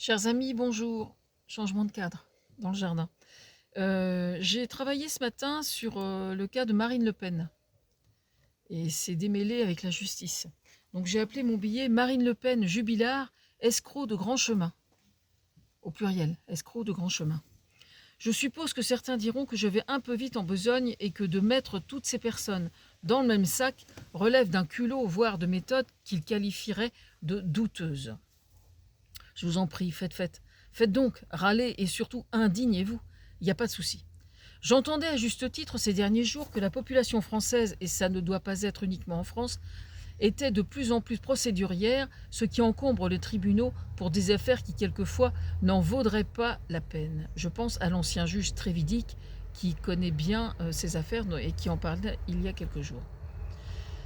Chers amis, bonjour. Changement de cadre dans le jardin. J'ai travaillé ce matin sur le cas de Marine Le Pen et c'est démêlé avec la justice. Donc j'ai appelé mon billet Marine Le Pen jubilard, escroc de grand chemin. Au pluriel, escroc de grand chemin. Je suppose que certains diront que je vais un peu vite en besogne et que de mettre toutes ces personnes dans le même sac relève d'un culot, voire de méthode qu'ils qualifieraient de douteuse. Je vous en prie, faites. Faites donc, râlez et surtout indignez-vous. Il n'y a pas de souci. J'entendais à juste titre ces derniers jours que la population française, et ça ne doit pas être uniquement en France, était de plus en plus procédurière, ce qui encombre les tribunaux pour des affaires qui quelquefois n'en vaudraient pas la peine. Je pense à l'ancien juge Trévidic qui connaît bien ces affaires et qui en parlait il y a quelques jours.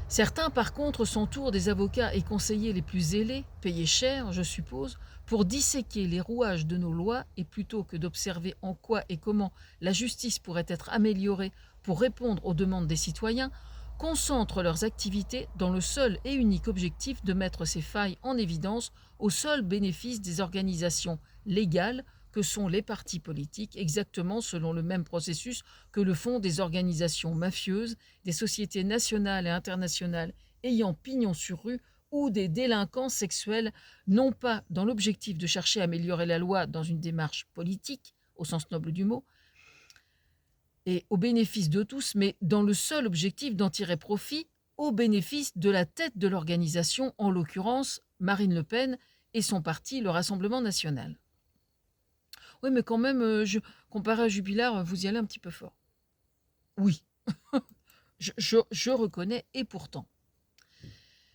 Certains, par contre, s'entourent des avocats et conseillers les plus zélés, payés cher, je suppose, pour disséquer les rouages de nos lois et plutôt que d'observer en quoi et comment la justice pourrait être améliorée pour répondre aux demandes des citoyens, concentrent leurs activités dans le seul et unique objectif de mettre ces failles en évidence au seul bénéfice des organisations légales que sont les partis politiques, exactement selon le même processus que le font des organisations mafieuses, des sociétés nationales et internationales ayant pignon sur rue ou des délinquants sexuels, non pas dans l'objectif de chercher à améliorer la loi dans une démarche politique, au sens noble du mot, et au bénéfice de tous, mais dans le seul objectif d'en tirer profit au bénéfice de la tête de l'organisation, en l'occurrence Marine Le Pen et son parti, le Rassemblement national. Oui, mais quand même, comparé à Jubilard, vous y allez un petit peu fort. Oui, je reconnais, et pourtant.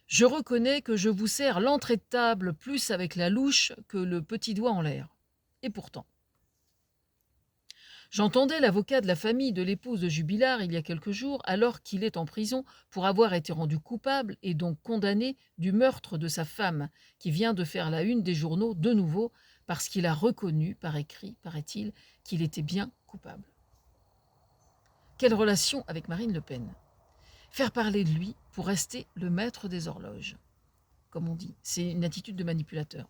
Je reconnais que je vous sers l'entrée de table plus avec la louche que le petit doigt en l'air. Et pourtant. J'entendais l'avocat de la famille de l'épouse de Jubilard il y a quelques jours, alors qu'il est en prison pour avoir été rendu coupable et donc condamné du meurtre de sa femme, qui vient de faire la une des journaux de nouveau, parce qu'il a reconnu, par écrit, paraît-il, qu'il était bien coupable. Quelle relation avec Marine Le Pen? Faire parler de lui pour rester le maître des horloges, comme on dit. C'est une attitude de manipulateur.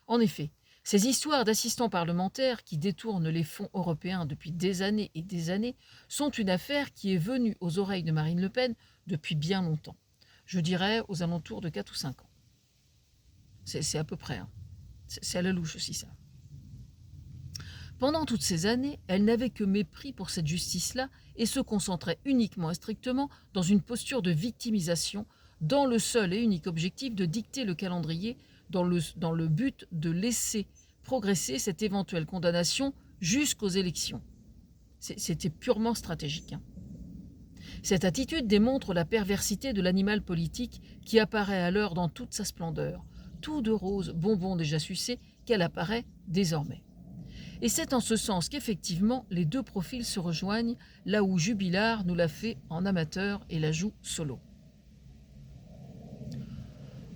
En effet, ces histoires d'assistants parlementaires qui détournent les fonds européens depuis des années et des années sont une affaire qui est venue aux oreilles de Marine Le Pen depuis bien longtemps. Je dirais aux alentours de 4 ou 5 ans. C'est à peu près. Hein. C'est à la louche aussi, ça. Pendant toutes ces années, elle n'avait que mépris pour cette justice-là et se concentrait uniquement et strictement dans une posture de victimisation, dans le seul et unique objectif de dicter le calendrier dans le but de laisser progresser cette éventuelle condamnation jusqu'aux élections. C'était purement stratégique. Hein. Cette attitude démontre la perversité de l'animal politique qui apparaît alors dans toute sa splendeur, tout de rose, bonbon déjà sucé, qu'elle apparaît désormais. Et c'est en ce sens qu'effectivement les deux profils se rejoignent, là où Jubilard nous l'a fait en amateur et la joue solo.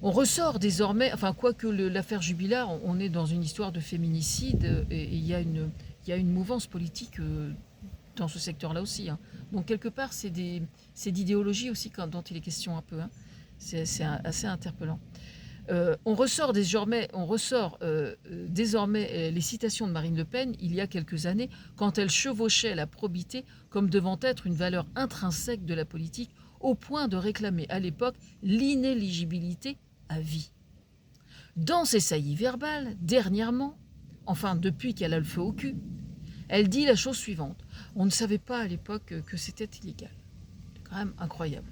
On ressort désormais, enfin quoique l'affaire Jubilard, on est dans une histoire de féminicide et il y a une mouvance politique dans ce secteur-là aussi. Hein. Donc quelque part, c'est d'idéologie aussi dont il est question un peu. Hein. C'est assez interpellant. On ressort désormais les citations de Marine Le Pen il y a quelques années, quand elle chevauchait la probité comme devant être une valeur intrinsèque de la politique, au point de réclamer à l'époque l'inéligibilité à vie. Dans ses saillies verbales, dernièrement, enfin depuis qu'elle a le feu au cul, elle dit la chose suivante. On ne savait pas à l'époque que c'était illégal. C'est quand même incroyable.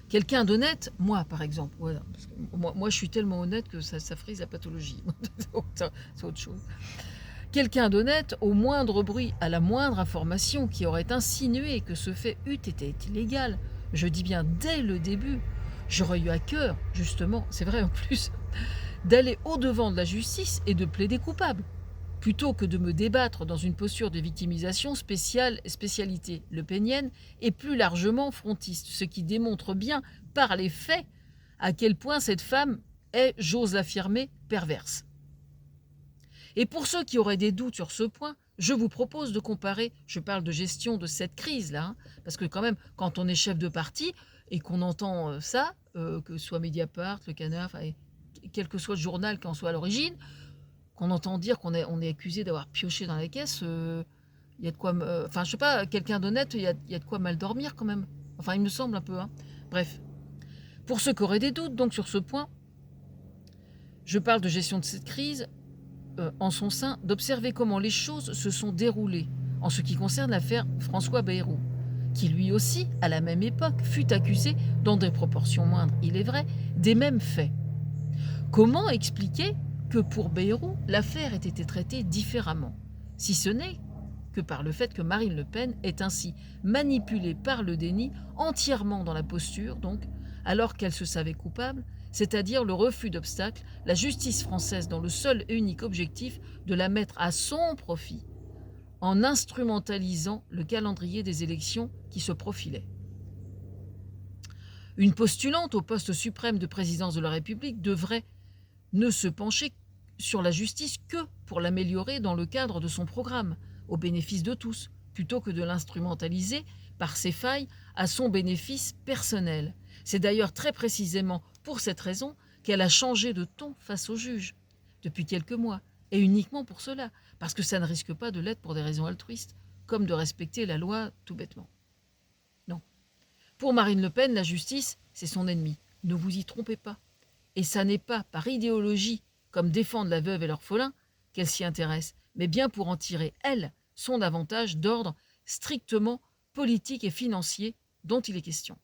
Quelqu'un d'honnête, moi par exemple, voilà, parce que moi je suis tellement honnête que ça frise la pathologie, c'est autre chose. Quelqu'un d'honnête, au moindre bruit, à la moindre information qui aurait insinué que ce fait eût été illégal, je dis bien dès le début, j'aurais eu à cœur, justement, c'est vrai en plus, d'aller au-devant de la justice et de plaider coupable, plutôt que de me débattre dans une posture de victimisation spécialité lepénienne et plus largement frontiste, ce qui démontre bien par les faits à quel point cette femme est, j'ose l'affirmer, perverse. Et pour ceux qui auraient des doutes sur ce point, je vous propose de comparer, je parle de gestion de cette crise-là, hein, parce que quand même, quand on est chef de parti et qu'on entend ça, que ce soit Mediapart, Le Canard, quel que soit le journal qui en soit à l'origine, qu'on entend dire on est accusé d'avoir pioché dans les caisses, il y a de quoi... Enfin, je sais pas, quelqu'un d'honnête, il y a de quoi mal dormir quand même. Enfin, il me semble un peu. Hein. Bref. Pour ceux qui auraient des doutes, donc, sur ce point, je parle de gestion de cette crise en son sein, d'observer comment les choses se sont déroulées en ce qui concerne l'affaire François Bayrou, qui lui aussi, à la même époque, fut accusé, dans des proportions moindres, il est vrai, des mêmes faits. Comment expliquer que pour Bayrou, l'affaire ait été traitée différemment, si ce n'est que par le fait que Marine Le Pen est ainsi manipulée par le déni, entièrement dans la posture, donc, alors qu'elle se savait coupable, c'est-à-dire le refus d'obstacle, la justice française dans le seul et unique objectif de la mettre à son profit, en instrumentalisant le calendrier des élections qui se profilaient. Une postulante au poste suprême de présidence de la République devrait ne se pencher sur la justice que pour l'améliorer dans le cadre de son programme, au bénéfice de tous, plutôt que de l'instrumentaliser par ses failles à son bénéfice personnel. C'est d'ailleurs très précisément pour cette raison qu'elle a changé de ton face au juge depuis quelques mois, et uniquement pour cela, parce que ça ne risque pas de l'être pour des raisons altruistes, comme de respecter la loi tout bêtement. Non. Pour Marine Le Pen, la justice, c'est son ennemi. Ne vous y trompez pas. Et ça n'est pas par idéologie, comme défendre la veuve et l'orphelin, qu'elle s'y intéresse, mais bien pour en tirer, elle, son avantage d'ordre strictement politique et financier dont il est question.